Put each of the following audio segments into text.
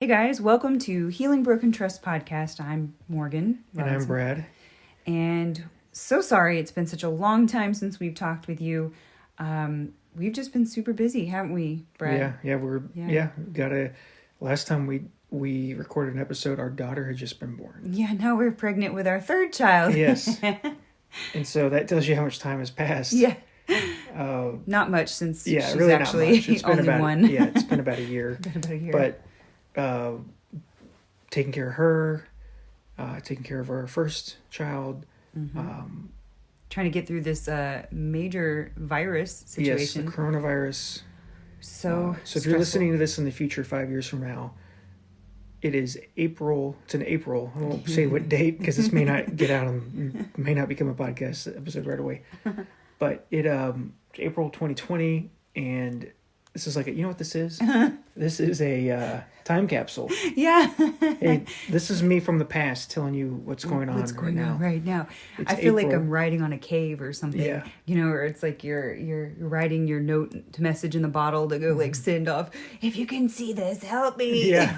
Hey guys, welcome to Healing Broken Trust podcast. I'm Morgan. And I'm Brad. And so sorry it's been such a long time since we've talked with you. We've just been super busy, haven't we, Brad? Last time we recorded an episode, our daughter had just been born. Yeah, now we're pregnant with our third child. Yes. And so that tells you how much time has passed. Yeah. Not much since she's really actually not much. It's been only about, one. It's been about a year. But taking care of her, taking care of our first child. Mm-hmm. Trying to get through this major virus situation. Yes, the coronavirus. So if you're listening to this in the future, 5 years from now, it is April. It's in April. I won't say what date because this may not get out and may not become a podcast episode right away. But it's April 2020, and this is like you know what this is? This is a time capsule. Yeah. Hey, this is me from the past telling you what's going on right now. I feel like I'm writing on a cave or something. Yeah. You know, or it's like you're writing your note to message in the bottle to go like send off. If you can see this, help me. Yeah.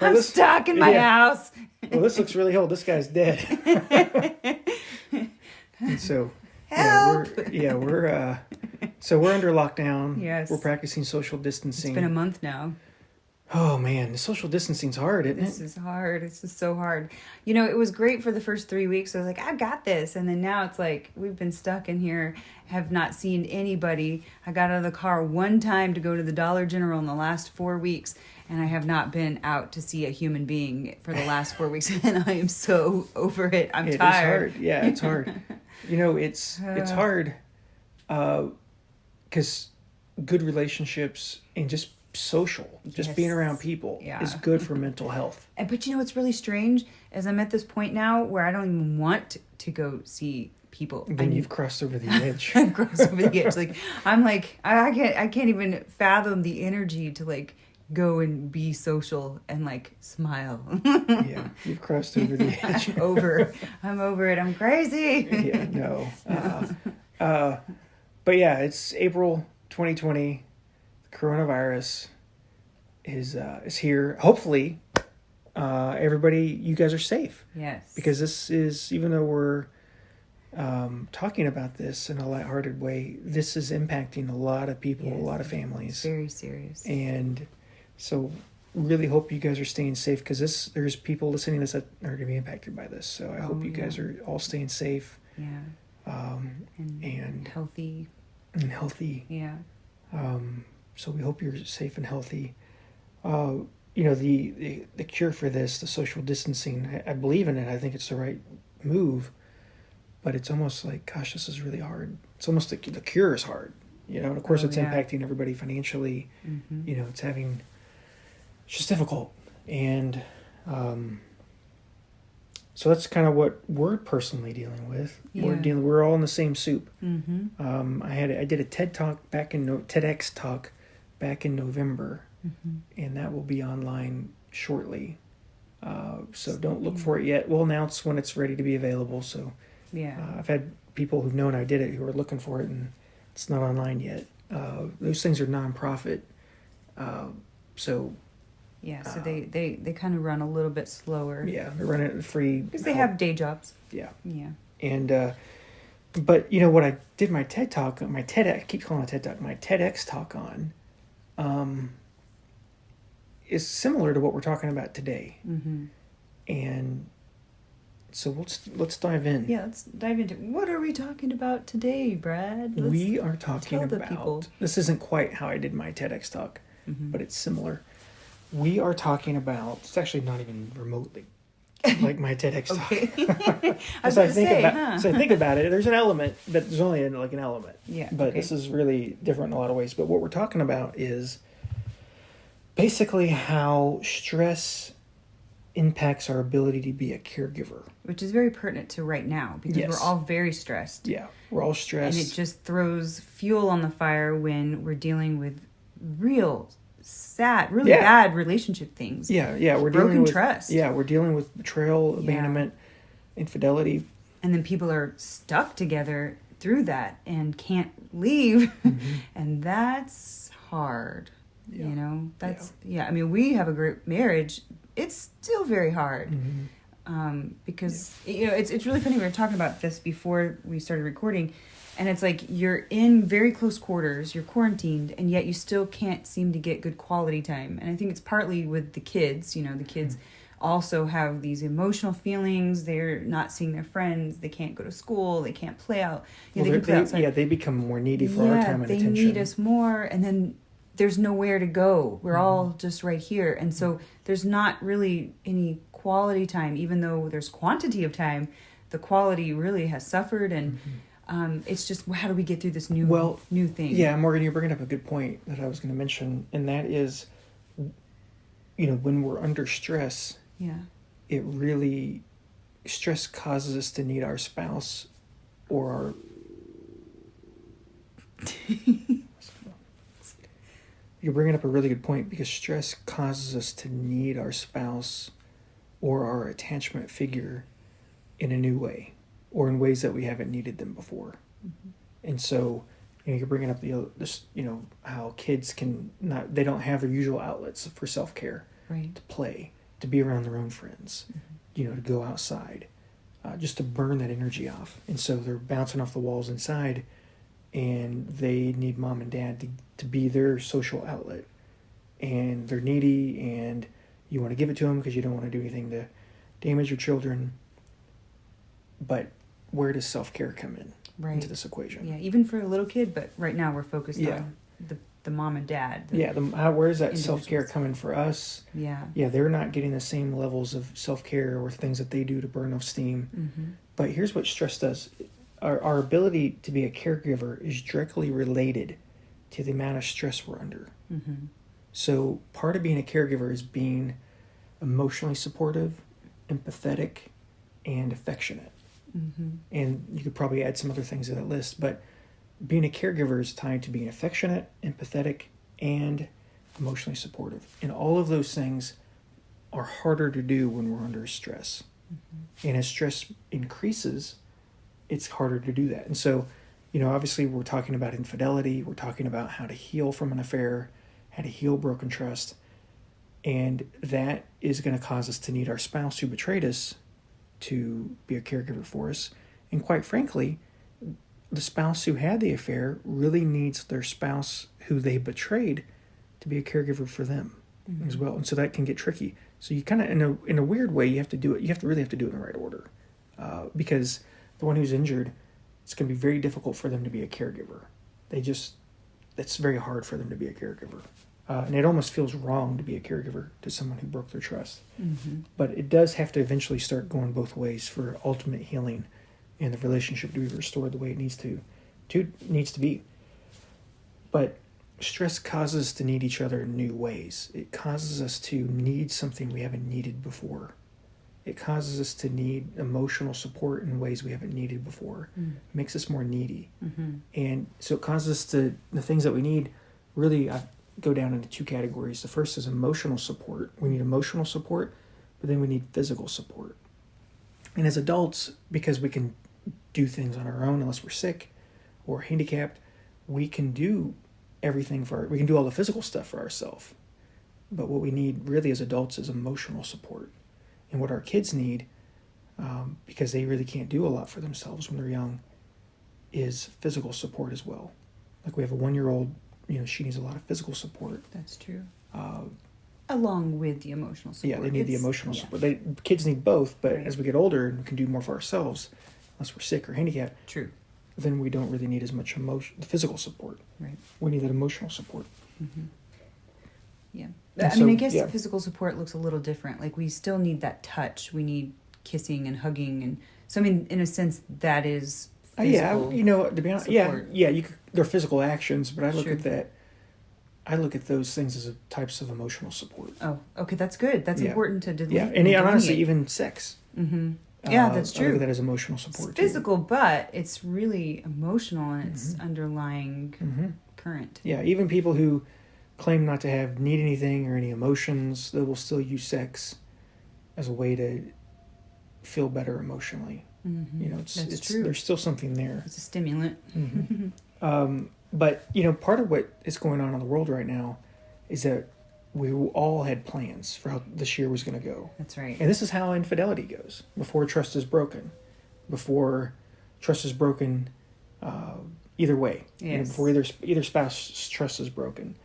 I'm stuck in my house. Well, this looks really old. This guy's dead. And so help. We're under lockdown. Yes. We're practicing social distancing. It's been a month now. Oh man, the social distancing's hard, isn't it? This is hard. This is so hard. You know, it was great for the first 3 weeks. I was like, I got this. And then now it's like, we've been stuck in here, have not seen anybody. I got out of the car one time to go to the Dollar General in the last 4 weeks. And I have not been out to see a human being for the last 4 weeks. And I am so over it. I'm tired. It's hard. Yeah, it's hard. You know, it's hard because good relationships and just being around people is good for mental health. But you know what's really strange is I'm at this point now where I don't even want to go see people. Then you've crossed over the edge. I've crossed over the edge. Like I'm like I can't even fathom the energy to like go and be social and like smile. Yeah, you've crossed over the edge. I'm over it. I'm crazy. Yeah, no. But yeah, it's April 2020. Coronavirus is here. Hopefully, everybody, you guys are safe. Yes. Because this is, even though we're talking about this in a lighthearted way, this is impacting a lot of people, a lot of families. It's very serious. And so, really hope you guys are staying safe because there's people listening to this that are going to be impacted by this. So I hope you guys are all staying safe. Yeah. And healthy. And healthy. Yeah. So we hope you're safe and healthy. You know, the cure for this, the social distancing, I believe in it. I think it's the right move. But it's almost like, gosh, this is really hard. It's almost like the cure is hard. You know, and of course it's impacting everybody financially. Mm-hmm. You know, it's just difficult. And so that's kind of what we're personally dealing with. Yeah. We're all in the same soup. Mm-hmm. I did a TEDx talk back in November, and that will be online shortly. So don't look for it yet. We'll announce when it's ready to be available. So I've had people who've known I did it who are looking for it, and it's not online yet. Those things are nonprofit, so. Yeah, so they kind of run a little bit slower. Yeah, they're running it free. Because they have day jobs. Yeah. Yeah. And, but, you know, what I did my TED Talk, I keep calling it TED Talk, my TEDx talk on, is similar to what we're talking about today. Mm-hmm. And so let's dive in. Yeah, let's dive into what are we talking about today, Brad? We are talking about, this isn't quite how I did my TEDx talk, but it's similar. We are talking about, it's actually not even remotely like my TEDx talk. So I think about it, there's an element, but there's only an element. Yeah. But this is really different in a lot of ways. But what we're talking about is basically how stress impacts our ability to be a caregiver. Which is very pertinent to right now because we're all very stressed. Yeah, we're all stressed. And it just throws fuel on the fire when we're dealing with real really bad relationship things. Yeah, we're broken dealing with trust. Yeah, we're dealing with betrayal, abandonment, infidelity. And then people are stuck together through that and can't leave. Mm-hmm. And that's hard. Yeah. You know, that's, I mean, we have a great marriage. It's still very hard. Because, you know, it's really funny. We were talking about this before we started recording. And it's like you're in very close quarters, you're quarantined, and yet you still can't seem to get good quality time. And I think it's partly with the kids. You know, the kids also have these emotional feelings. They're not seeing their friends. They can't go to school. They can't play out. You know, they become more needy for our time and attention. They need us more. And then there's nowhere to go. We're all just right here. And so there's not really any quality time, even though there's quantity of time. The quality really has suffered, and it's just, how do we get through this new thing? Yeah, Morgan, you're bringing up a good point that I was going to mention, and that is, you know, when we're under stress, it really, stress causes us to need our spouse or our... You're bringing up a really good point, because stress causes us to need our spouse or our attachment figure in a new way, or in ways that we haven't needed them before. And so, you know, you're bringing up this, you know, how kids they don't have their usual outlets for self-care, to play, to be around their own friends, you know, to go outside, just to burn that energy off. And so they're bouncing off the walls inside, and they need mom and dad to be their social outlet. And they're needy, and you want to give it to them because you don't want to do anything to damage your children. But where does self-care come in into this equation? Yeah, even for a little kid, but right now we're focused on the mom and dad. Where is that self-care coming for us? Yeah, they're not getting the same levels of self-care or things that they do to burn off steam. But here's what stress does. Our ability to be a caregiver is directly related to the amount of stress we're under. So part of being a caregiver is being emotionally supportive, empathetic, and affectionate. And you could probably add some other things to that list, but being a caregiver is tied to being affectionate, empathetic, and emotionally supportive. And all of those things are harder to do when we're under stress. And as stress increases, it's harder to do that. And so, you know, obviously we're talking about infidelity. We're talking about how to heal from an affair, how to heal broken trust. And that is going to cause us to need our spouse who betrayed us to be a caregiver for us. And quite frankly, the spouse who had the affair really needs their spouse who they betrayed to be a caregiver for them as well. And so that can get tricky. So you kind of, in a weird way, you have to do it. You really have to do it in the right order, because the one who's injured, it's going to be very difficult for them to be a caregiver. It's very hard for them to be a caregiver. And it almost feels wrong to be a caregiver to someone who broke their trust. But it does have to eventually start going both ways for ultimate healing and the relationship to be restored the way it needs to be. But stress causes us to need each other in new ways. It causes us to need something we haven't needed before. It causes us to need emotional support in ways we haven't needed before. It makes us more needy. And so it causes us the things that we need really go down into two categories. The first is emotional support. We need emotional support, but then we need physical support. And as adults, because we can do things on our own unless we're sick or handicapped, we can do everything we can do all the physical stuff for ourselves. But what we need really as adults is emotional support. And what our kids need, because they really can't do a lot for themselves when they're young, is physical support as well. Like we have a 1-year-old, you know, she needs a lot of physical support. That's true. Along with the emotional support. Yeah, they need the emotional support. Kids need both, but as we get older and we can do more for ourselves, unless we're sick or handicapped, then we don't really need as much physical support. Right. We need that emotional support. Yeah. I mean, I guess physical support looks a little different. Like we still need that touch. We need kissing and hugging. And so, I mean, in a sense, that is physical you know, to be honest, support. they're physical actions, but I look at that. I look at those things as types of emotional support. Oh, okay, that's good. That's important to delete. Yeah, and honestly, even sex. Yeah, that's true. I look at that as emotional support. It's physical, but it's really emotional and it's underlying current. Yeah, even people who claim not to need anything or any emotions, they will still use sex as a way to feel better emotionally. You know, it's true. There's still something there. It's a stimulant. But, you know, part of what is going on in the world right now is that we all had plans for how this year was going to go. That's right. And this is how infidelity goes. Before trust is broken. Before trust is broken either way. Yes. Before either spouse's trust is broken.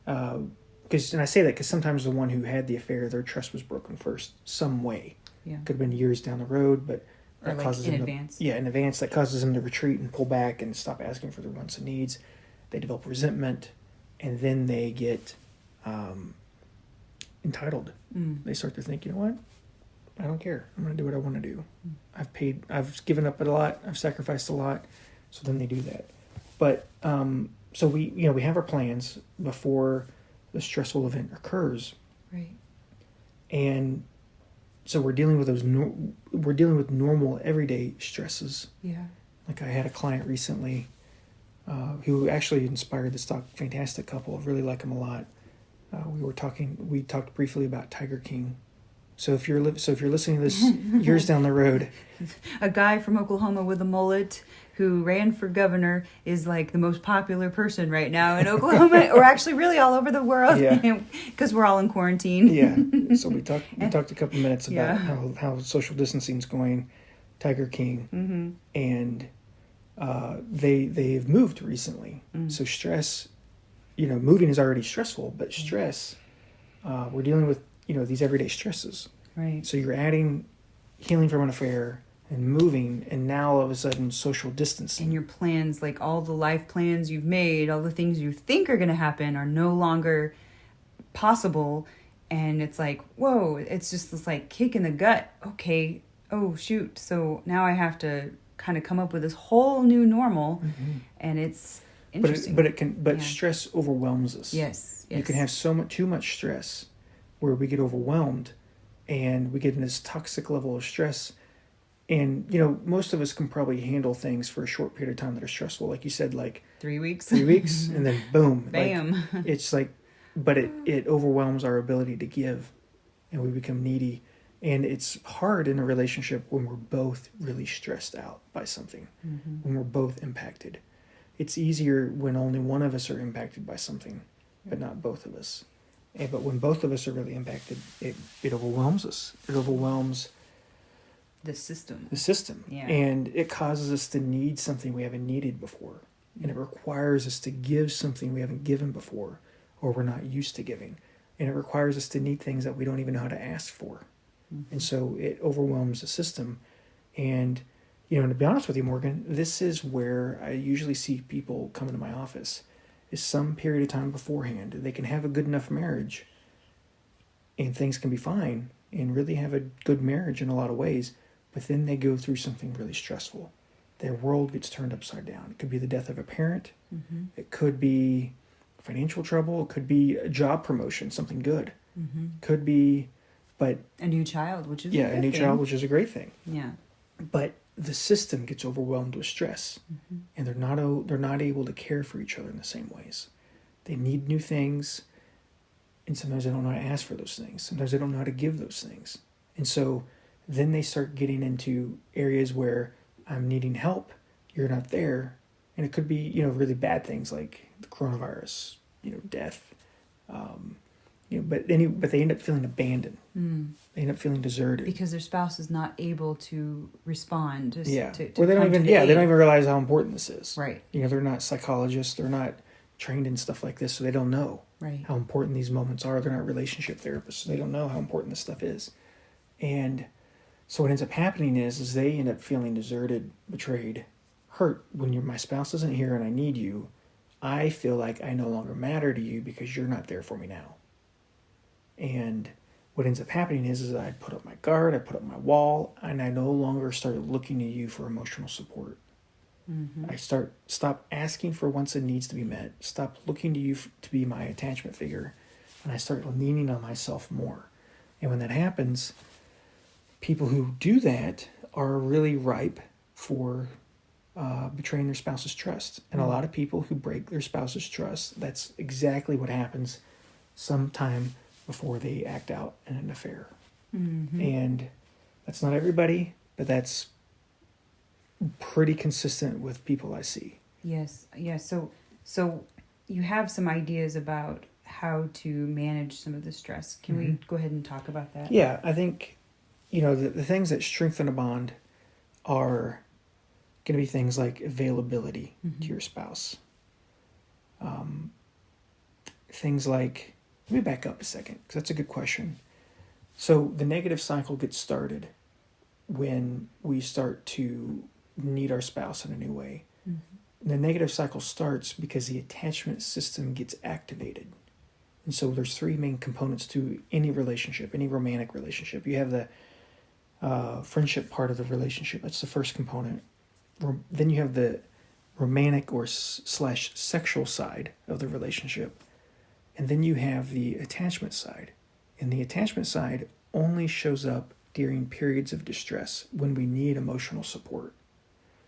And I say that because sometimes the one who had the affair, their trust was broken first, some way. Yeah. Could have been years down the road, but Or that causes in them advance. in advance. That causes them to retreat and pull back and stop asking for their wants and needs. They develop resentment, and then they get entitled. They start to think, you know what? I don't care. I'm going to do what I want to do. I've given up a lot. I've sacrificed a lot. So then they do that. But so we have our plans before the stressful event occurs, Right. and so we're dealing with we're dealing with normal everyday stresses. Yeah. Like I had a client recently who actually inspired this fantastic couple. I really like them a lot. We talked briefly about Tiger King. So if you're listening to this years down the road, A guy from Oklahoma with a mullet who ran for governor is like the most popular person right now in Oklahoma, or actually really all over the world, because we're all in quarantine. Yeah. So we talked a couple minutes about Yeah. how social distancing is going. Tiger King, and they've moved recently. So stress, moving is already stressful, but stress, we're dealing with these everyday stresses. Right. So you're adding healing from an affair and moving, and now all of a sudden social distancing. And your plans, like all the life plans you've made, all the things you think are going to happen are no longer possible. And it's like, whoa, it's just this like kick in the gut. Okay, oh shoot. So now I have to kind of come up with this whole new normal. And it's interesting. But stress overwhelms us. Yes. You can have too much stress where we get overwhelmed and we get in this toxic level of stress. And, most of us can probably handle things for a short period of time that are stressful. Like you said, like 3 weeks. 3 weeks, and then boom. Bam. Like, it's like, but it overwhelms our ability to give, and we become needy. And it's hard in a relationship when we're both really stressed out by something, when we're both impacted. It's easier when only one of us are impacted by something, but not both of us. But when both of us are really impacted, it overwhelms us. It overwhelms the system. Yeah. And it causes us to need something we haven't needed before. And it requires us to give something we haven't given before, or we're not used to giving. And it requires us to need things that we don't even know how to ask for. And so it overwhelms the system. And, to be honest with you, Morgan, this is where I usually see people come into my office, is some period of time beforehand. They can have a good enough marriage and things can be fine and really have a good marriage in a lot of ways. But then they go through something really stressful. Their world gets turned upside down. It could be the death of a parent. It could be financial trouble. It could be a job promotion, something good. Could be, but a new child, which is a new child, which is a great thing. Yeah. But the system gets overwhelmed with stress, and they're not able to care for each other in the same ways. They need new things, and sometimes they don't know how to ask for those things. Sometimes they don't know how to give those things, and so then they start getting into areas where I'm needing help, you're not there, and it could be really bad things like the coronavirus, death, but they end up feeling abandoned. They end up feeling deserted because their spouse is not able to respond. Or they don't even realize how important this is. Right. They're not psychologists. They're not trained in stuff like this, so they don't know how important these moments are. They're not relationship therapists, so they don't know how important this stuff is. And so what ends up happening is they end up feeling deserted, betrayed, hurt. When my spouse isn't here and I need you, I feel like I no longer matter to you because you're not there for me now. And what ends up happening is I put up my guard, I put up my wall, and I no longer start looking to you for emotional support. I stop asking for wants and needs to be met, stop looking to you to be my attachment figure, and I start leaning on myself more. And when that happens, people who do that are really ripe for betraying their spouse's trust. And a lot of people who break their spouse's trust, that's exactly what happens sometime before they act out in an affair. And that's not everybody, but that's pretty consistent with people I see. Yes. So you have some ideas about how to manage some of the stress. Can we go ahead and talk about that? Yeah, I think, the things that strengthen a bond are going to be things like availability to your spouse. Things like, let me back up a second, because that's a good question. So the negative cycle gets started when we start to need our spouse in a new way. The negative cycle starts because the attachment system gets activated. And so there's three main components to any relationship, any romantic relationship. You have the friendship part of the relationship. That's the first component. Then you have the romantic or slash sexual side of the relationship. And then you have the attachment side. And the attachment side only shows up during periods of distress when we need emotional support.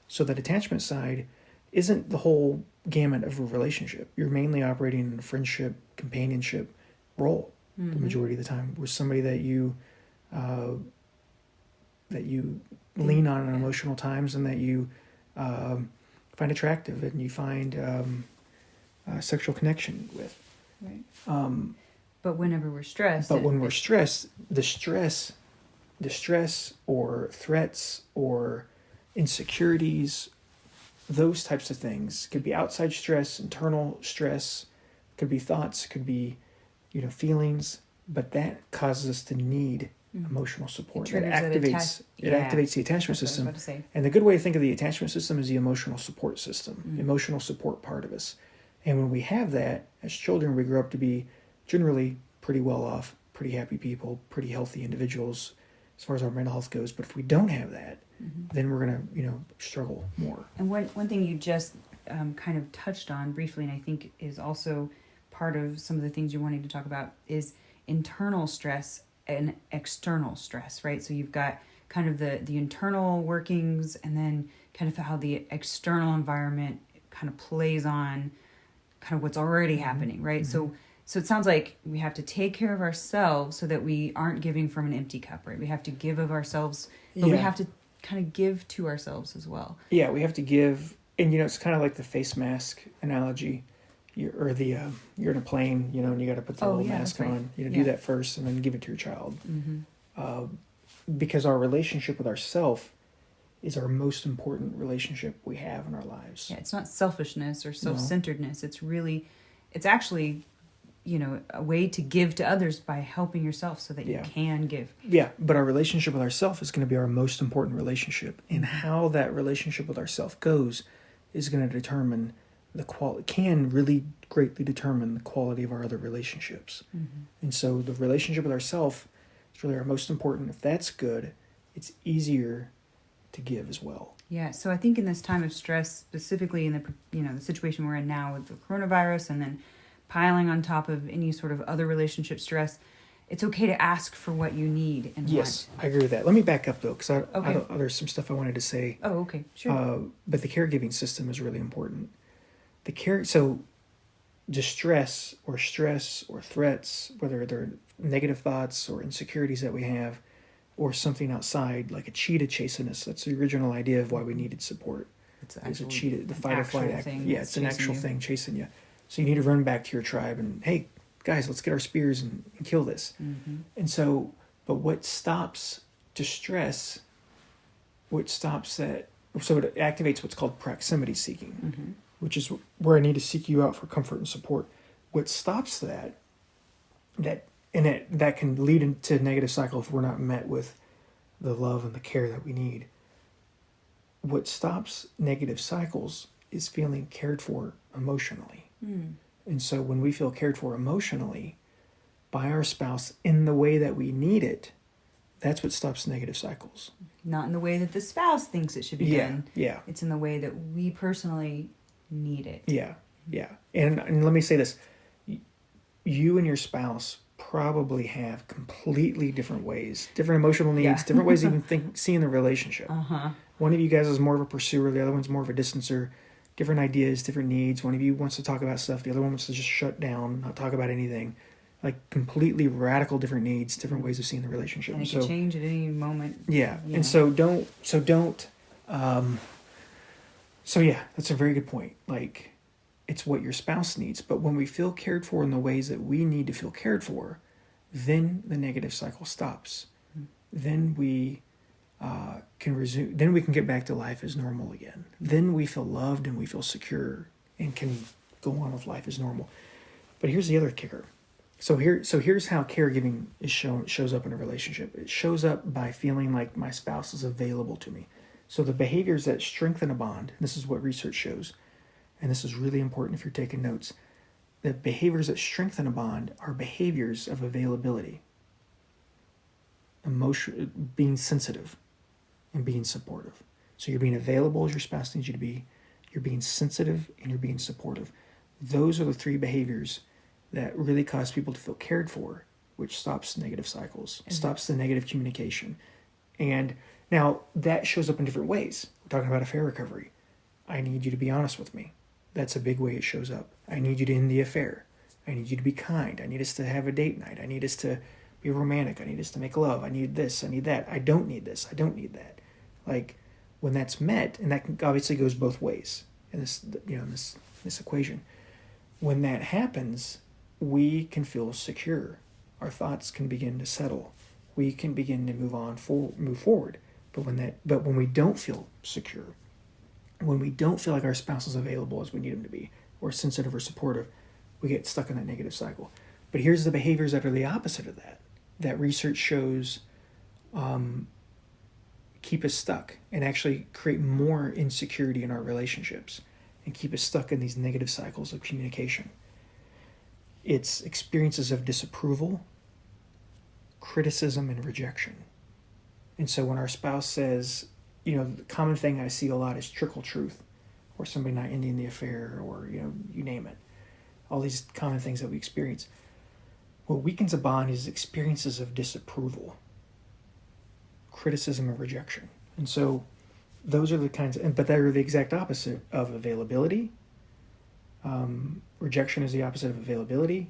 So that attachment side isn't the whole gamut of a relationship. You're mainly operating in a friendship, companionship role the majority of the time with somebody that you lean on in emotional times and that you find attractive and you find sexual connection with. Right. But whenever we're stressed. When we're stressed, the stress or threats or insecurities, those types of things could be outside stress, internal stress, could be thoughts, could be, feelings, but that causes us to need emotional support. It activates the attachment system. And the good way to think of the attachment system is the emotional support system, emotional support part of us. And when we have that, as children, we grow up to be generally pretty well off, pretty happy people, pretty healthy individuals as far as our mental health goes. But if we don't have that, then we're going to, struggle more. And one thing you just kind of touched on briefly, and I think is also part of some of the things you're wanting to talk about, is internal stress and external stress, right? So you've got kind of the internal workings and then kind of how the external environment kind of plays on kind of what's already happening, right? So it sounds like we have to take care of ourselves so that we aren't giving from an empty cup, right? We have to give of ourselves, but we have to kind of give to ourselves as well. Yeah, we have to give, and it's kind of like the face mask analogy, you're in a plane, and you got to put the little mask on. Do that first, and then give it to your child, because our relationship with ourself is our most important relationship we have in our lives. Yeah, it's not selfishness or self-centeredness. No. It's actually, a way to give to others by helping yourself so that you can give. Yeah, but our relationship with ourself is going to be our most important relationship. And how that relationship with ourself goes is going to determine can really greatly determine the quality of our other relationships. And so the relationship with ourself is really our most important. If that's good, it's easier to give as well. Yeah, so I think in this time of stress, specifically in the situation we're in now with the coronavirus and then piling on top of any sort of other relationship stress, it's okay to ask for what you need and yes, want. I agree with that. Let me back up though, because there's some stuff I wanted to say. Oh, okay, sure. But the caregiving system is really important. So distress or stress or threats, whether they're negative thoughts or insecurities that we have, or something outside, like a cheetah chasing us. That's the original idea of why we needed support. It's a cheetah, the fight or flight act. Yeah, it's an actual thing chasing you. So you need to run back to your tribe and, hey, guys, let's get our spears and kill this. And so, but what stops distress, so it activates what's called proximity seeking, which is where I need to seek you out for comfort and support. What stops that can lead into a negative cycle if we're not met with the love and the care that we need. What stops negative cycles is feeling cared for emotionally. And so when we feel cared for emotionally by our spouse in the way that we need it, that's what stops negative cycles. Not in the way that the spouse thinks it should be done. Yeah. It's in the way that we personally need it. Yeah. And let me say this. You and your spouse probably have completely different ways, different emotional needs, different ways to even seeing the relationship. One of you guys is more of a pursuer, the other one's more of a distancer. Different ideas, different needs. One of you wants to talk about stuff, the other one wants to just shut down, not talk about anything. Like completely radical different needs, different ways of seeing the relationship. And it can change at any moment. Yeah. And so that's a very good point. Like, it's what your spouse needs. But when we feel cared for in the ways that we need to feel cared for, then the negative cycle stops. Then we can resume. Then we can get back to life as normal again. Then we feel loved and we feel secure and can go on with life as normal. But here's the other kicker. So here's how caregiving shows up in a relationship. It shows up by feeling like my spouse is available to me. So the behaviors that strengthen a bond, this is what research shows, and this is really important if you're taking notes, the behaviors that strengthen a bond are behaviors of availability, being sensitive, and being supportive. So you're being available as your spouse needs you to be, you're being sensitive, and you're being supportive. Those are the three behaviors that really cause people to feel cared for, which stops negative cycles, stops the negative communication. And now that shows up in different ways. We're talking about affair recovery. I need you to be honest with me. That's a big way it shows up. I need you to end the affair. I need you to be kind. I need us to have a date night. I need us to be romantic. I need us to make love. I need this. I need that. I don't need this. I don't need that. Like when that's met, and that obviously goes both ways in this, this equation. When that happens, we can feel secure. Our thoughts can begin to settle. We can begin to move forward. But when we don't feel secure, when we don't feel like our spouse is available as we need them to be, or sensitive or supportive, we get stuck in that negative cycle. But here's the behaviors that are the opposite of that. That research shows keep us stuck and actually create more insecurity in our relationships and keep us stuck in these negative cycles of communication. It's experiences of disapproval, criticism, and rejection. And so when our spouse says, the common thing I see a lot is trickle truth, or somebody not ending the affair, or, you name it. All these common things that we experience. What weakens a bond is experiences of disapproval, criticism, and rejection. And so those are the kinds, but they're the exact opposite of availability. Rejection is the opposite of availability.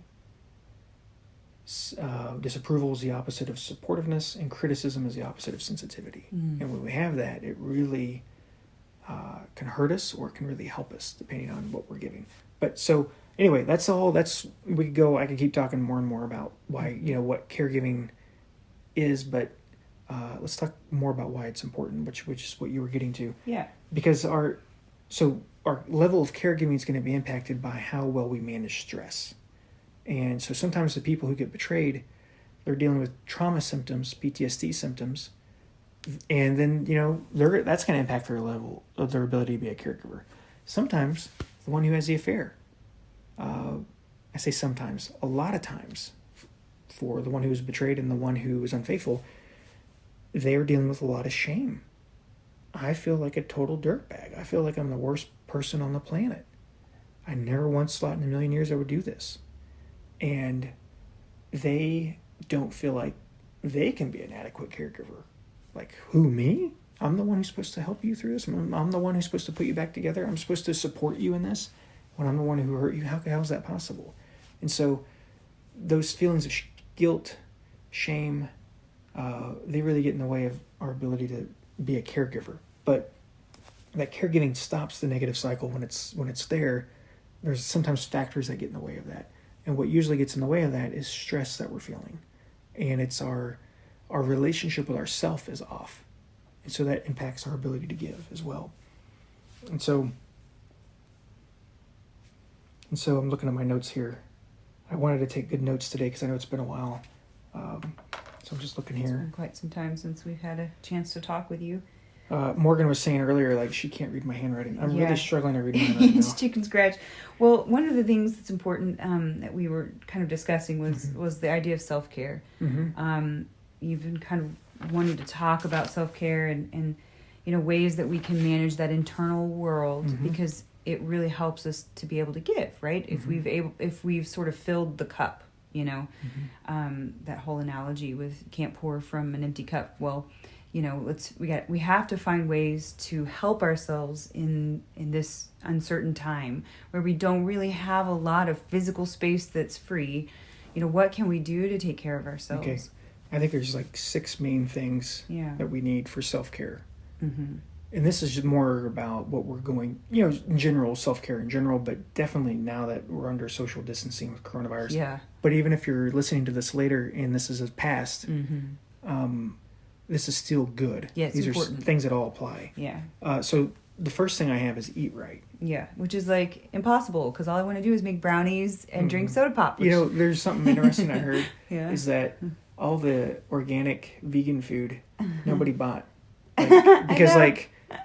Disapproval is the opposite of supportiveness, and criticism is the opposite of sensitivity. And when we have that, it really can hurt us, or it can really help us, depending on what we're giving. But so anyway, I can keep talking more and more about why, what caregiving is, but let's talk more about why it's important, which is what you were getting to. Yeah. Because our level of caregiving is going to be impacted by how well we manage stress. And so sometimes the people who get betrayed, they're dealing with trauma symptoms, PTSD symptoms, and then, that's going to impact their level of their ability to be a caregiver. Sometimes the one who has the affair, I say sometimes, a lot of times, for the one who was betrayed and the one who was unfaithful, they're dealing with a lot of shame. I feel like a total dirtbag. I feel like I'm the worst person on the planet. I never once thought in a million years I would do this. And they don't feel like they can be an adequate caregiver. Like, who, me? I'm the one who's supposed to help you through this? I'm the one who's supposed to put you back together? I'm supposed to support you in this? When I'm the one who hurt you? How is that possible? And so those feelings of guilt, shame, they really get in the way of our ability to be a caregiver. But that caregiving stops the negative cycle when it's there. There's sometimes factors that get in the way of that. And what usually gets in the way of that is stress that we're feeling. And it's our relationship with ourself is off. And so that impacts our ability to give as well. And so I'm looking at my notes here. I wanted to take good notes today because I know it's been a while. So I'm just looking here. It's been quite some time since we've had a chance to talk with you. Morgan was saying earlier, like, she can't read my handwriting. I'm really struggling to read my handwriting It's now. chicken scratch. Well, one of the things that's important that we were kind of discussing was the idea of self-care. Mm-hmm. You've been kind of wanting to talk about self-care and ways that we can manage that internal world, because it really helps us to be able to give, right? If we've sort of filled the cup, that whole analogy with can't pour from an empty cup. Well, we have to find ways to help ourselves in this uncertain time where we don't really have a lot of physical space that's free. What can we do to take care of ourselves? Okay. I think there's like 6 main things Yeah. that we need for self-care. Mm-hmm. and this is more about what we're going, you know, in general, self-care in general, but definitely now that we're under social distancing with coronavirus. Yeah. But even if you're listening to this later and this is past, this is still good. Yeah, it's These important. are things that all apply. Yeah. So the first thing I have is eat right. Yeah, which is like impossible because all I want to do is make brownies and drink soda pop. Which... You know, there's something interesting I heard Yeah. is that all the organic vegan food nobody bought, like, because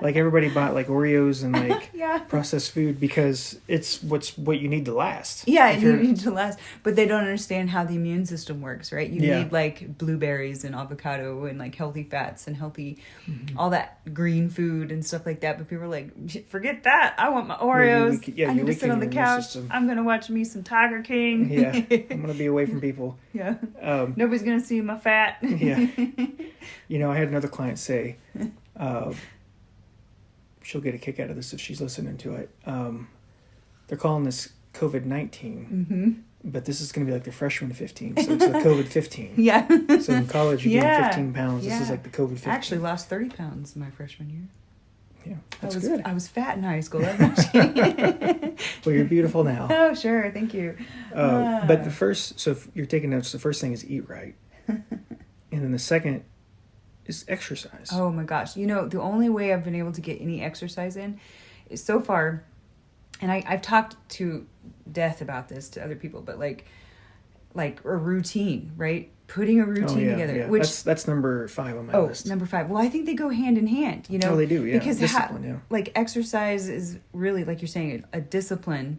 like everybody bought like Oreos and like Yeah. processed food because it's what you need to last. Yeah, If you you're- need to last, but they don't understand how the immune system works, right? You Yeah. need like blueberries and avocado and like healthy fats and healthy, all that green food and stuff like that. But people are like, forget that. I want my Oreos. Yeah, I you're need to sit weakening on the your immune couch. system. I'm gonna watch me some Tiger King. Yeah, I'm gonna be away from people. Yeah. Um, Nobody's gonna see my fat. Yeah. You know, I had another client say, she'll get a kick out of this if she's listening to it. They're calling this COVID-19, but this is going to be like the freshman 15, so it's the COVID-15. Yeah. So in college, you gain Yeah. 15 pounds. This is Yeah. like the COVID-15. I actually lost 30 pounds my freshman year. Yeah, that's I was, good. I was fat in high school. That's actually... Well, you're beautiful now. Oh, sure. Thank you. But the first, so if you're taking notes, the first thing is eat right. And then the second is exercise. Oh my gosh. You know, the only way I've been able to get any exercise in is so far, and I've talked to death about this to other people, but like a routine, right? Putting a routine together. Yeah. Which That's number 5 on my list. number 5. Well, I think they go hand in hand, you know? Oh, they do, yeah. Because Discipline, yeah. like exercise is really, like you're saying, a discipline.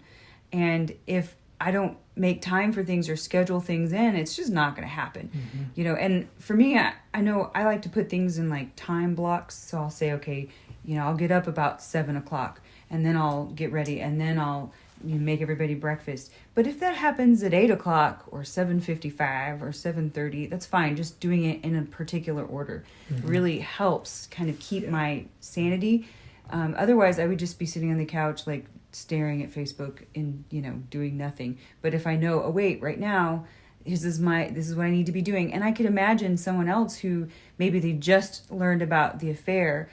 And if I don't make time for things or schedule things in, it's just not going to happen, you know? And for me, I know I like to put things in like time blocks. So I'll say, okay, you know, I'll get up about 7:00 and then I'll get ready and then I'll make everybody breakfast. But if that happens at 8:00 or 7:55 or 7:30, that's fine. Just doing it in a particular order really helps kind of keep my sanity. Otherwise, I would just be sitting on the couch, like staring at Facebook and, you know, doing nothing. But if I know, oh wait, right now, this is what I need to be doing. And I could imagine someone else who maybe they just learned about the affair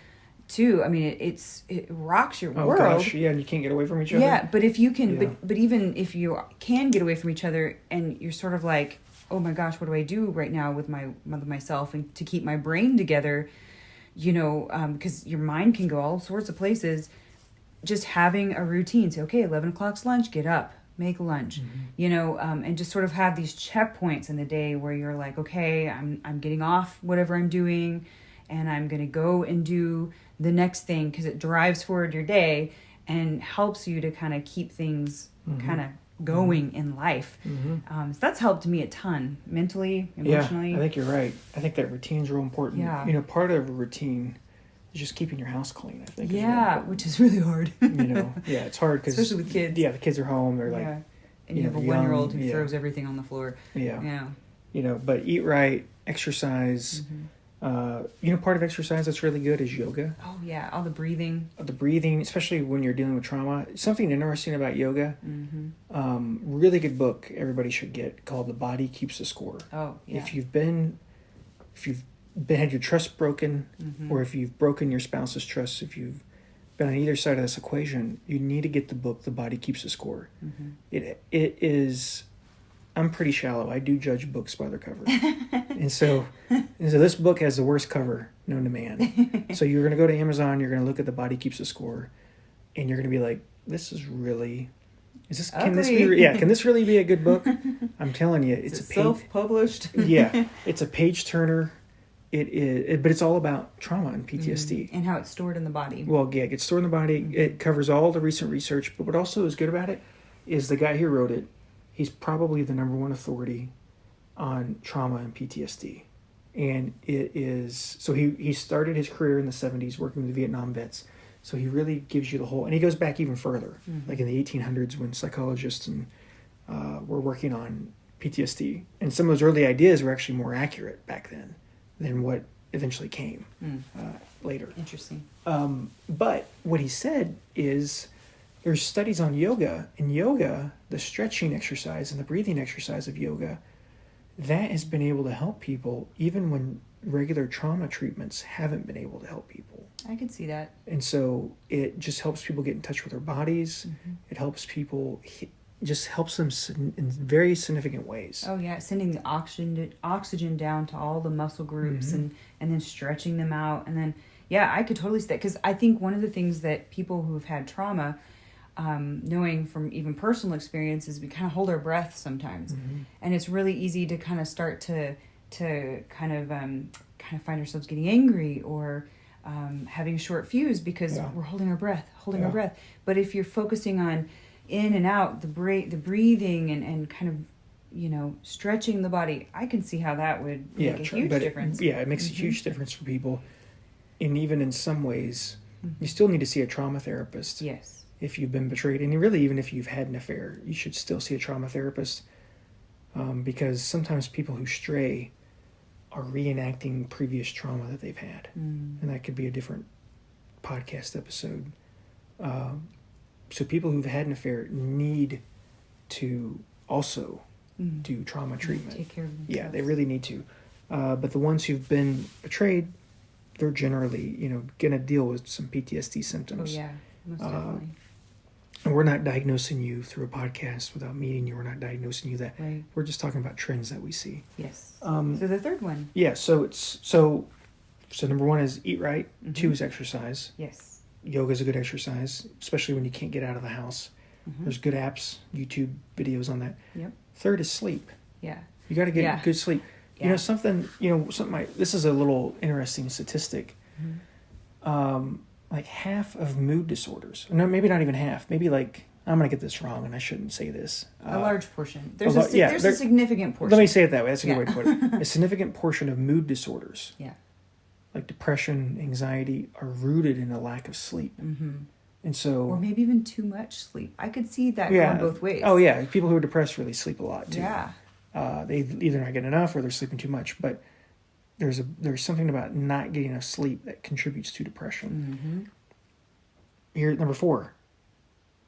too. I mean, it rocks your world. Oh gosh, yeah, and you can't get away from each other. Yeah, but if you can, Yeah. but even if you can get away from each other and you're sort of like, oh my gosh, what do I do right now with myself and to keep my brain together, you know, because your mind can go all sorts of places. Just having a routine, say, okay, 11:00's lunch, get up, make lunch, you know, and just sort of have these checkpoints in the day where you're like, okay, I'm getting off whatever I'm doing and I'm going to go and do the next thing, because it drives forward your day and helps you to kind of keep things kind of going in life. So that's helped me a ton, mentally, emotionally. Yeah, I think you're right. I think that routine's real important. Yeah. You know, part of a routine is just keeping your house clean, I think. Yeah, which is really hard. You know, yeah, it's hard because... Especially with kids. Yeah, the kids are home. They're like... Yeah. And you have a young, 1-year-old who yeah. throws everything on the floor. Yeah. Yeah. You know, but eat right, exercise. You know, part of exercise that's really good is yoga. Oh, yeah. All the breathing. The breathing, especially when you're dealing with trauma. Something interesting about yoga, really good book everybody should get called The Body Keeps the Score. Oh, yeah. If you've had your trust broken, or if you've broken your spouse's trust, if you've been on either side of this equation, you need to get the book The Body Keeps the Score. It is... I'm pretty shallow. I do judge books by their cover. and so this book has the worst cover known to man. So you're going to go to Amazon, you're going to look at The Body Keeps the Score, and you're going to be like, can this really be a good book? I'm telling you, it's a self-published. Yeah, it's a page turner. It is, but it's all about trauma and PTSD. And how it's stored in the body. Well, yeah, it gets stored in the body. It covers all the recent research, but what also is good about it is the guy who wrote it, he's probably the #1 authority on trauma and PTSD. And it is, so he started his career in the 70s working with the Vietnam vets. So he really gives you the whole, and he goes back even further, like in the 1800s when psychologists were working on PTSD. And some of those early ideas were actually more accurate back then than what eventually came later. Interesting. But what he said is, there's studies on yoga. In yoga, the stretching exercise and the breathing exercise of yoga, that has been able to help people even when regular trauma treatments haven't been able to help people. I could see that. And so it just helps people get in touch with their bodies. It helps people, just helps them in very significant ways. Oh yeah, sending the oxygen down to all the muscle groups and then stretching them out. And then, yeah, I could totally see that. Because I think one of the things that people who've had trauma, knowing from even personal experiences, we kind of hold our breath sometimes. And it's really easy to kind of start to kind of find ourselves getting angry or having a short fuse because we're holding our breath. But if you're focusing on in and out, the breathing and kind of, you know, stretching the body, I can see how that would make a huge difference. It makes a huge difference for people. And even in some ways, you still need to see a trauma therapist. Yes. If you've been betrayed. And really, even if you've had an affair, you should still see a trauma therapist. Because sometimes people who stray are reenacting previous trauma that they've had. And that could be a different podcast episode. So people who've had an affair need to also do trauma treatment. Take care of themselves. Yeah, they really need to. But the ones who've been betrayed, they're generally, you know, going to deal with some PTSD symptoms. Oh, yeah, most definitely. And we're not diagnosing you through a podcast without meeting you. We're not diagnosing you that. Right. We're just talking about trends that we see. Yes. So the third one. Yeah, so number one is eat right. 2 is exercise. Yes. Yoga is a good exercise, especially when you can't get out of the house. There's good apps, YouTube videos on that. Yep. 3rd is sleep. Yeah. You got to get good sleep. Yeah. You know, something this is a little interesting statistic. Like half of mood disorders, no, maybe not even half, maybe like, I'm going to get this wrong and I shouldn't say this. A large portion. There's a significant portion. Let me say it that way. That's a good way to put it. A significant portion of mood disorders, like depression, anxiety, are rooted in a lack of sleep. And so, or maybe even too much sleep. I could see that going both ways. Oh yeah, people who are depressed really sleep a lot too. Yeah. They either not get enough or they're sleeping too much. But there's something about not getting enough sleep that contributes to depression. Here, number 4.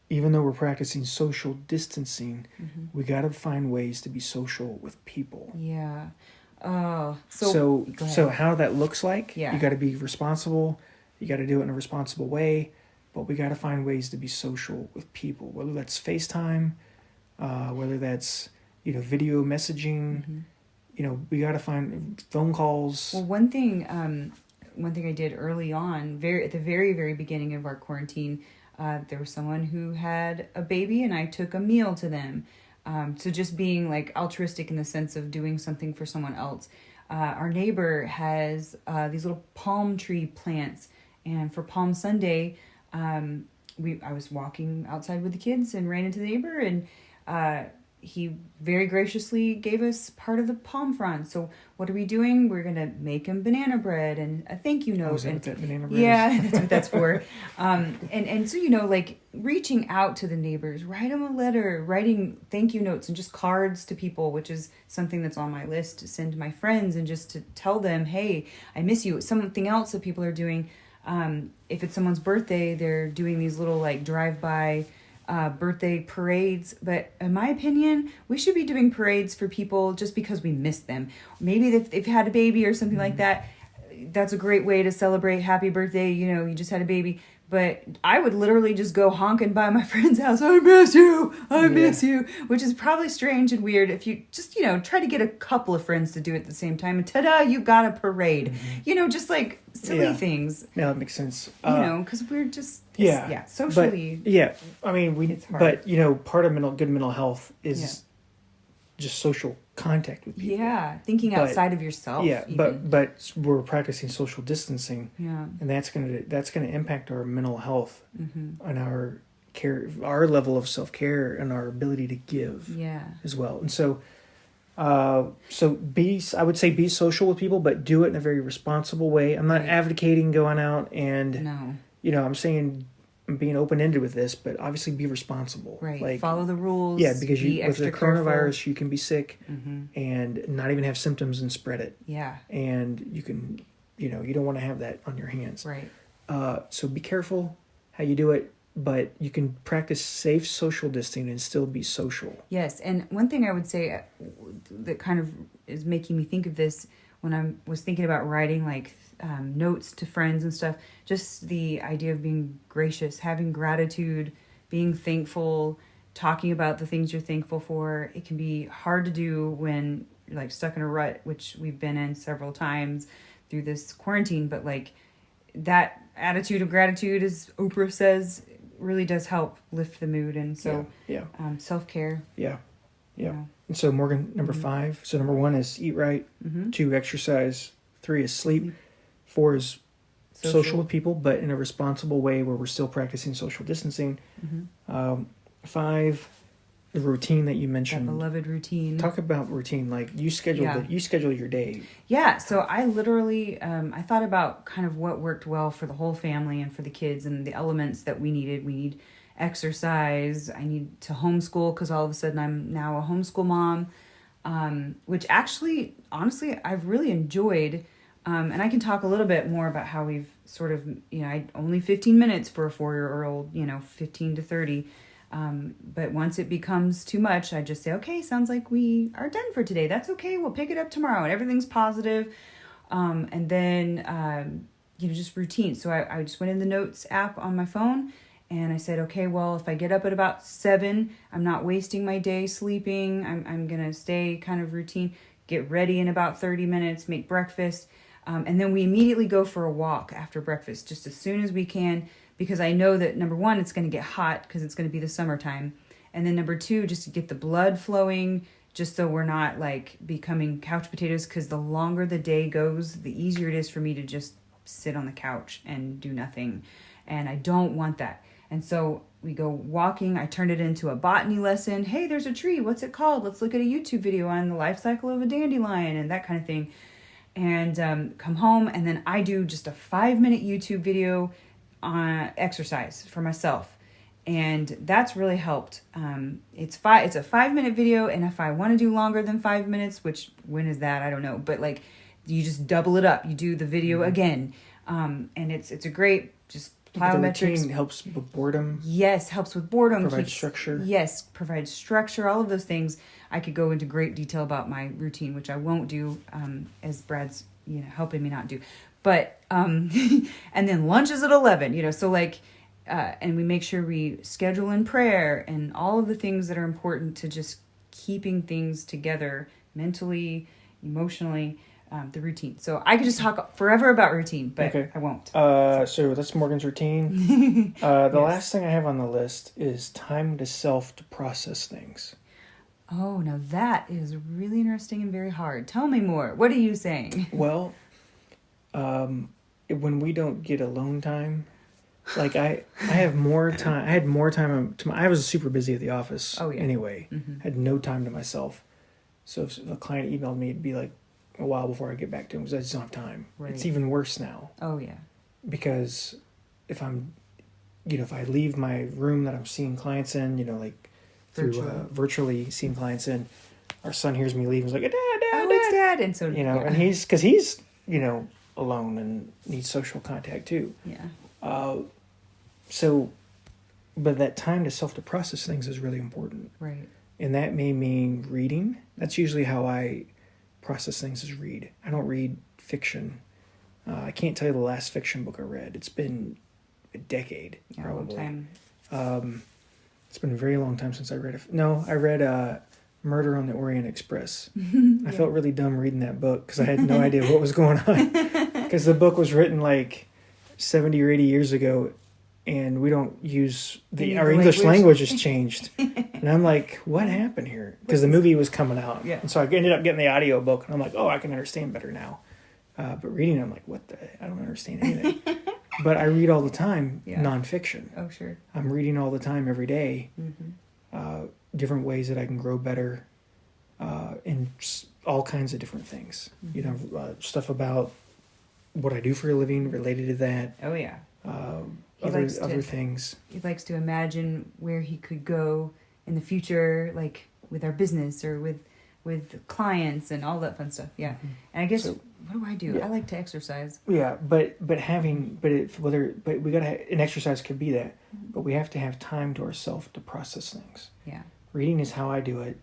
Even though we're practicing social distancing, we got to find ways to be social with people. Yeah. So how that looks like, you got to be responsible. You got to do it in a responsible way. But we got to find ways to be social with people, whether that's FaceTime, whether that's, you know, video messaging. You know, we got to find phone calls. Well, one thing I did early on, at the very, very beginning of our quarantine, there was someone who had a baby and I took a meal to them. So just being like altruistic in the sense of doing something for someone else. Our neighbor has these little palm tree plants, and for Palm Sunday, I was walking outside with the kids and ran into the neighbor, and he very graciously gave us part of the palm frond. So what are we doing? We're going to make him banana bread and a thank you note. Is that what that banana bread is? That's what that's for. And so, you know, like reaching out to the neighbors, write them a letter, writing thank you notes and just cards to people, which is something that's on my list to send to my friends and just to tell them, hey, I miss you. Something else that people are doing. If it's someone's birthday, they're doing these little like drive-by birthday parades. But in my opinion, we should be doing parades for people just because we miss them. Maybe if they've had a baby or something like that, that's a great way to celebrate happy birthday. You know, you just had a baby. But I would literally just go honking by my friend's house. I miss you, which is probably strange and weird if you just, you know, try to get a couple of friends to do it at the same time. And ta-da, you got a parade. You know, just like silly things. Yeah, that makes sense. You know, because we're just, socially. But, I mean, it's hard. But, you know, part of good mental health is just social contact with people. Yeah, thinking outside of yourself. Yeah, even. but we're practicing social distancing. Yeah. And that's gonna impact our mental health and our care, our level of self-care and our ability to give as well. And so I would say be social with people, but do it in a very responsible way. I'm not advocating going out and you know, I'm saying I'm being open-ended with this, but obviously be responsible. Right. Like, follow the rules. Yeah, because with the coronavirus, you can be sick and not even have symptoms and spread it. Yeah. And you can, you know, you don't want to have that on your hands. Right. So be careful how you do it, but you can practice safe social distancing and still be social. Yes, and one thing I would say that kind of is making me think of this, when I was thinking about writing like notes to friends and stuff, just the idea of being gracious, having gratitude, being thankful, talking about the things you're thankful for. It can be hard to do when you're like stuck in a rut, which we've been in several times through this quarantine. But like that attitude of gratitude, as Oprah says, really does help lift the mood. And so self-care. Yeah. And so Morgan, number 5. So number 1 is eat right. 2, exercise. 3 is sleep. 4 is social with people, but in a responsible way where we're still practicing social distancing. 5, the routine that you mentioned. That beloved routine. Talk about routine. Like you schedule your day. Yeah. So I literally, I thought about kind of what worked well for the whole family and for the kids and the elements that we needed. We need exercise. I need to homeschool because all of a sudden I'm now a homeschool mom, which actually, honestly, I've really enjoyed. And I can talk a little bit more about how we've sort of, only 15 minutes for a 4-year-old, 15 to 30. But once it becomes too much, I just say, okay, sounds like we are done for today. That's okay. We'll pick it up tomorrow and everything's positive. And then, just routine. So I just went in the notes app on my phone and I said, okay, well, if I get up at about 7, I'm not wasting my day sleeping. I'm going to stay kind of routine, get ready in about 30 minutes, make breakfast. And then we immediately go for a walk after breakfast, just as soon as we can, because I know that number 1, it's going to get hot because it's going to be the summertime. And then number 2, just to get the blood flowing, just so we're not like becoming couch potatoes, because the longer the day goes, the easier it is for me to just sit on the couch and do nothing. And I don't want that. And so we go walking. I turned it into a botany lesson. Hey, there's a tree. What's it called? Let's look at a YouTube video on the life cycle of a dandelion and that kind of thing. And come home, and then I do just a 5-minute YouTube video on exercise for myself. And that's really helped. It's a 5-minute video, and if I want to do longer than 5 minutes, which when is that? I don't know. But like you just double it up. You do the video again. And it's a great just plyometrics. The routine helps with boredom. Yes, helps with boredom. Provides structure. Yes, provides structure, all of those things. I could go into great detail about my routine, which I won't do, as Brad's, helping me not do. But, and then lunch is at 11, so like, and we make sure we schedule in prayer and all of the things that are important to just keeping things together mentally, emotionally, the routine. So I could just talk forever about routine, but okay. I won't. So that's Morgan's routine. The last thing I have on the list is time to self to process things. Oh, now that is really interesting and very hard. Tell me more. What are you saying? Well, when we don't get alone time, like I have more time. I had more time. I was super busy at the office anyway. I had no time to myself. So if a client emailed me, it'd be like a while before I get back to him because I just don't have time. Right. It's even worse now. Oh, yeah. Because if I'm, if I leave my room that I'm seeing clients in, like through virtually seeing clients in, our son hears me leave and is like, Dad, it's Dad. And so, and he's alone and needs social contact too. Yeah. But that time to self to process things is really important. Right. And that may mean reading. That's usually how I process things is read. I don't read fiction. I can't tell you the last fiction book I read. It's been a decade, probably. A long time. It's been a very long time since I read it. No, I read Murder on the Orient Express. I felt really dumb reading that book because I had no idea what was going on. Because the book was written like 70 or 80 years ago, and we don't use our English language has changed. And I'm like, what happened here? Because the movie was coming out. Yeah. And so I ended up getting the audio book, and I'm like, oh, I can understand better now. But reading, I'm like, what the? I don't understand anything. But I read all the time nonfiction. Oh, sure. I'm reading all the time every day. Different ways that I can grow better in all kinds of different things. Stuff about what I do for a living related to that. Oh, yeah. Other things. He likes to imagine where he could go in the future, like with our business or with clients and all that fun stuff. Yeah. And I guess, what do? I like to exercise. Yeah, but we gotta, an exercise could be that, but we have to have time to ourselves to process things. Yeah. Reading is how I do it.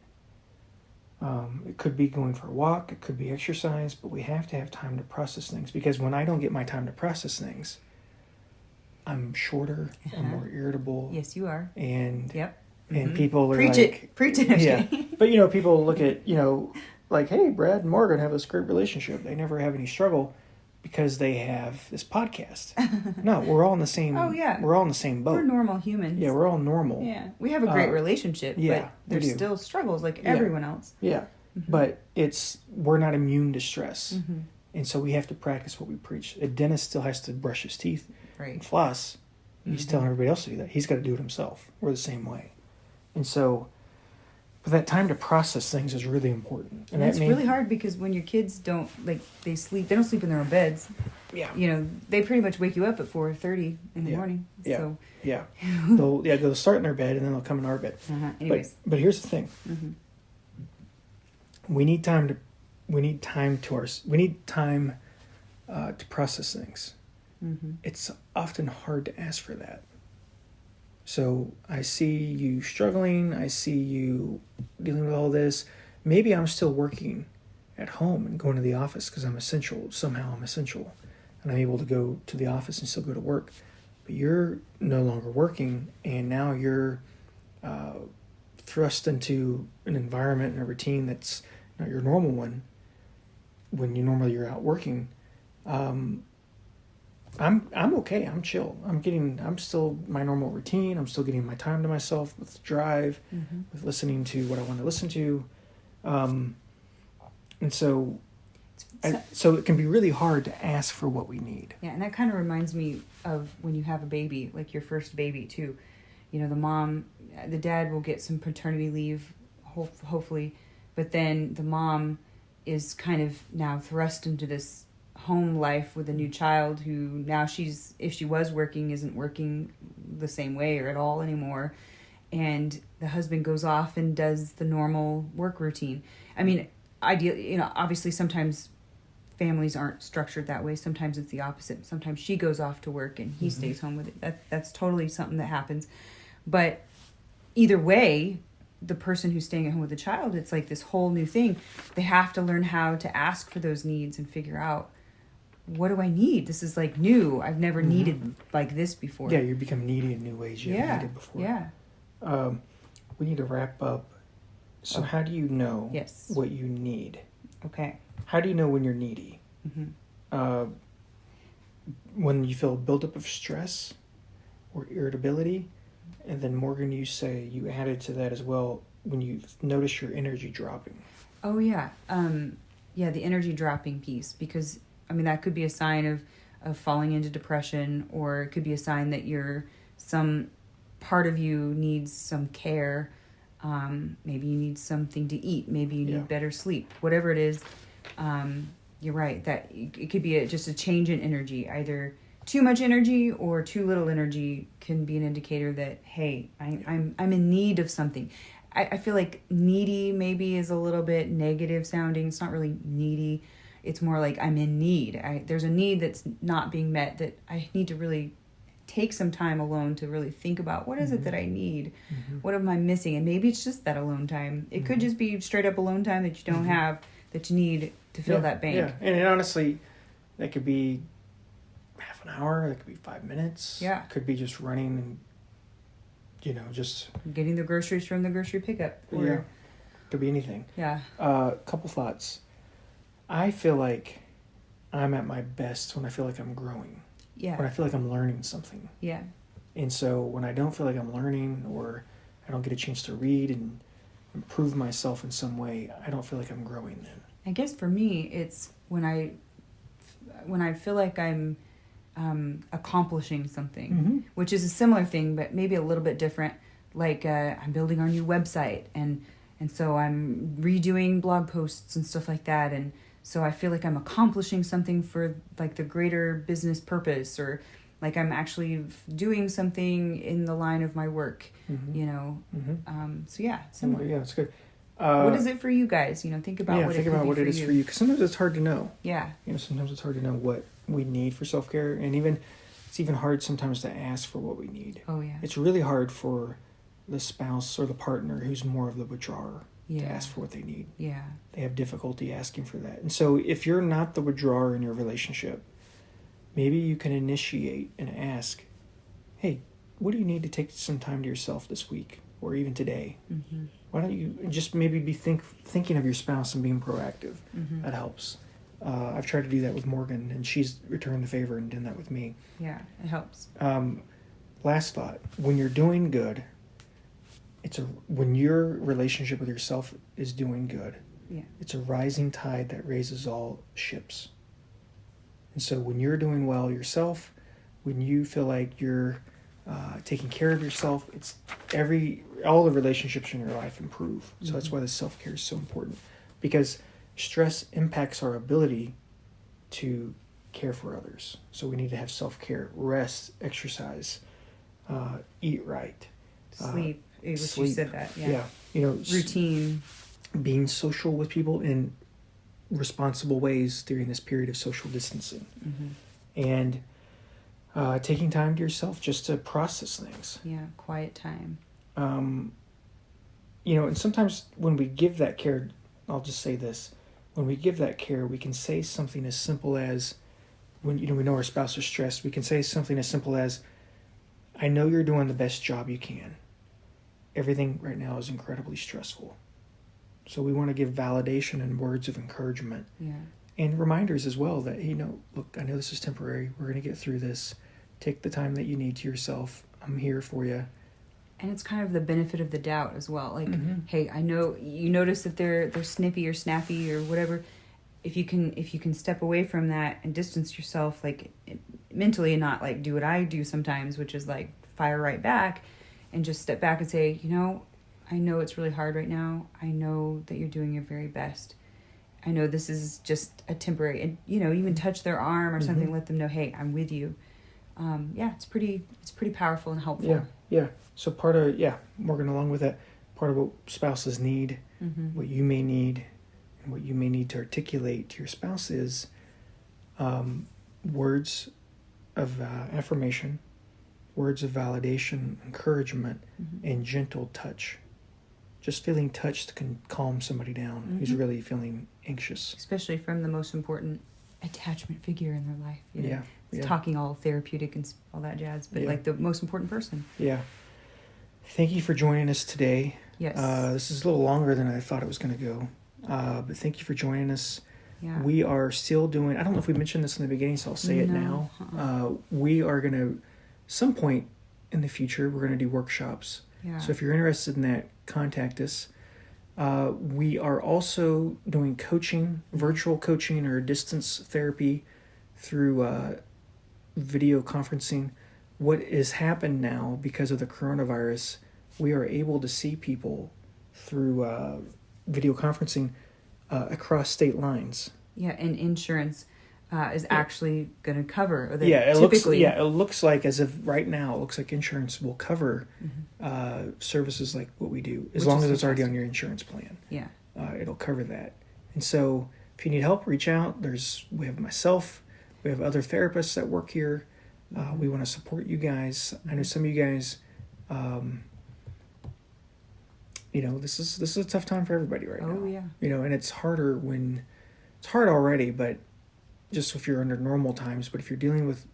It could be going for a walk. It could be exercise. But we have to have time to process things, because when I don't get my time to process things, I'm shorter. I'm more irritable. Yes, you are. And Yep. and people are Preach like, it. Preach it. yeah. But people look at like, hey, Brad and Morgan have this great relationship. They never have any struggle because they have this podcast. No, we're all in the same. Oh, yeah. We're all in the same boat. We're normal humans. Yeah, we're all normal. Yeah, we have a great relationship, yeah, but there's we do. still struggles like everyone else. Yeah, but we're not immune to stress, Mm-hmm. and so we have to practice what we preach. A dentist still has to brush his teeth Right. and floss. He's telling everybody else to do that. He's got to do it himself. We're the same way, and so. But that time to process things is really important. And it's really hard because when your kids don't, they don't sleep in their own beds. Yeah. They pretty much wake you up at 4:30 in the morning. Yeah. So. Yeah. They'll start in their bed and then they'll come in our bed. Anyways. But here's the thing. Mm-hmm. We need time to process things. Mm-hmm. It's often hard to ask for that. So I see you struggling. I see you dealing with all this. Maybe I'm still working at home and going to the office because I'm essential. Somehow I'm essential. And I'm able to go to the office and still go to work. But you're no longer working, and now you're thrust into an environment and a routine that's not your normal one when you're out working. I'm okay. I'm chill. I'm still my normal routine. I'm still getting my time to myself with drive, with listening to what I want to listen to. And so it can be really hard to ask for what we need. Yeah, and that kind of reminds me of when you have a baby, like your first baby too. The dad will get some paternity leave, hopefully, but then the mom is kind of now thrust into this home life with a new child who now if she was working, isn't working the same way or at all anymore. And the husband goes off and does the normal work routine. I mean, ideally, obviously sometimes families aren't structured that way. Sometimes it's the opposite. Sometimes she goes off to work and he stays home with it. That's totally something that happens. But either way, the person who's staying at home with the child, it's like this whole new thing. They have to learn how to ask for those needs and figure out, what do I need? This is like new. I've never needed like this before. Yeah, you become needy in new ways you haven't needed before. Yeah. We need to wrap up. So how do you know what you need? Okay. How do you know when you're needy? When you feel a buildup of stress or irritability, and then Morgan, you say you added to that as well when you notice your energy dropping. Oh yeah, the energy dropping piece, because that could be a sign of falling into depression, or it could be a sign that some part of you needs some care. Maybe you need something to eat. Maybe you need better sleep. Whatever it is, you're right. That it could be just a change in energy. Either too much energy or too little energy can be an indicator that, hey, I'm in need of something. I feel like needy maybe is a little bit negative sounding. It's not really needy. It's more like I'm in need. There's a need that's not being met that I need to really take some time alone to really think about what is it that I need? What am I missing? And maybe it's just that alone time. It could just be straight up alone time that you don't have, that you need to fill that bank. Yeah, and honestly, that could be half an hour. That could be 5 minutes. Yeah. It could be just running and, just... getting the groceries from the grocery pickup. Or, could be anything. Yeah. Couple thoughts. I feel like I'm at my best when I feel like I'm growing. Yeah. When I feel like I'm learning something. Yeah. And so when I don't feel like I'm learning, or I don't get a chance to read and improve myself in some way, I don't feel like I'm growing then. I guess for me, it's when I feel like I'm accomplishing something, which is a similar thing, but maybe a little bit different. Like I'm building our new website, and so I'm redoing blog posts and stuff like that, and so I feel like I'm accomplishing something for like the greater business purpose, or like I'm actually doing something in the line of my work, So yeah, similar. Yeah, it's good. What is it for you guys? Think about what it is for you. Because sometimes it's hard to know. Yeah. Sometimes it's hard to know what we need for self-care, and it's even hard sometimes to ask for what we need. Oh yeah. It's really hard for the spouse or the partner who's more of the withdrawer. to ask for what they need. Yeah. They have difficulty asking for that. And so if you're not the withdrawer in your relationship, maybe you can initiate and ask, hey, what do you need to take some time to yourself this week or even today? Mm-hmm. Why don't you just maybe be thinking of your spouse and being proactive? Mm-hmm. That helps. I've tried to do that with Morgan, and she's returned the favor and done that with me. Yeah, it helps. Last thought, when you're doing good, when your relationship with yourself is doing good, it's a rising tide that raises all ships. And so when you're doing well yourself, when you feel like you're taking care of yourself, all the relationships in your life improve. So that's why the self-care is so important, because stress impacts our ability to care for others. So we need to have self-care, rest, exercise, eat right, Sleep. You said that. Yeah. Routine. Being social with people in responsible ways during this period of social distancing. And taking time to yourself just to process things. Yeah, quiet time. And sometimes when we give that care, I'll just say this, when we give that care, we can say something as simple as, when we know our spouse is stressed, we can say something as simple as, I know you're doing the best job you can. Everything right now is incredibly stressful. So we want to give validation and words of encouragement. Yeah. And reminders as well that, look, I know this is temporary. We're going to get through this. Take the time that you need to yourself. I'm here for you. And it's kind of the benefit of the doubt as well. Like, hey, I know you notice that they're snippy or snappy or whatever. If you can step away from that and distance yourself, like mentally, and not like do what I do sometimes, which is like fire right back, and just step back and say, I know it's really hard right now. I know that you're doing your very best. I know this is just a temporary, and even touch their arm or something, let them know, hey, I'm with you. It's pretty powerful and helpful. Yeah. So part of, Morgan, along with that, part of what spouses need, what you may need, and what you may need to articulate to your spouse is words of affirmation, words of validation, encouragement, and gentle touch. Just feeling touched can calm somebody down who's really feeling anxious. Especially from the most important attachment figure in their life. Yeah. Talking all therapeutic and all that jazz, but like the most important person. Yeah. Thank you for joining us today. Yes. This is a little longer than I thought it was going to go. But thank you for joining us. Yeah. We are still doing, I don't know if we mentioned this in the beginning, so I'll say it now. We are going to, some point in the future, we're going to do workshops. Yeah. So if you're interested in that, contact us. We are also doing coaching, virtual coaching or distance therapy through video conferencing. What has happened now because of the coronavirus, we are able to see people through video conferencing across state lines. Yeah, and insurance is actually going to cover. Or It looks like, as of right now, it looks like insurance will cover services like what we do, as long as it's already on your insurance plan. Yeah, it'll cover that. And so, if you need help, reach out. We have myself, we have other therapists that work here. We want to support you guys. I know some of you guys. This is a tough time for everybody right now. Oh yeah. And it's harder it's hard already, but just if you're under normal times. But if you're dealing with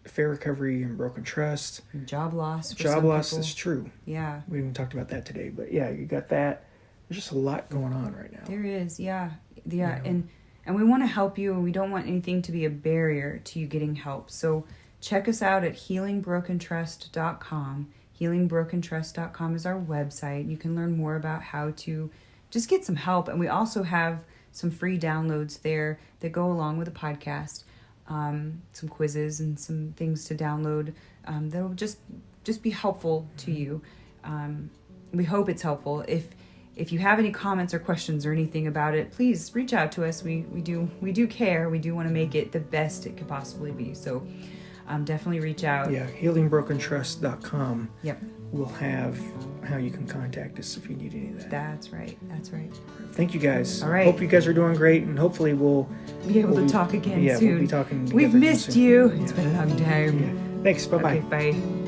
fair recovery and broken trust, job loss. Is true. Yeah. We haven't talked about that today, but you got that. There's just a lot going on right now. There is, yeah. And we want to help you, and we don't want anything to be a barrier to you getting help. So check us out at healingbrokentrust.com. Healingbrokentrust.com is our website. You can learn more about how to just get some help. And we also have some free downloads there that go along with the podcast. Some quizzes and some things to download that will just be helpful to you. We hope it's helpful. If you have any comments or questions or anything about it, please reach out to us. We do care. We do want to make it the best it could possibly be. So definitely reach out. Yeah, healingbrokentrust.com. Yep. We'll have how you can contact us if you need any of that. That's right. Thank you guys. All right. Hope you guys are doing great, and hopefully we'll be able to talk again soon. We'll be talking. We've missed soon. you. It's been a long time. Yeah. Thanks. Bye-bye. Okay, bye.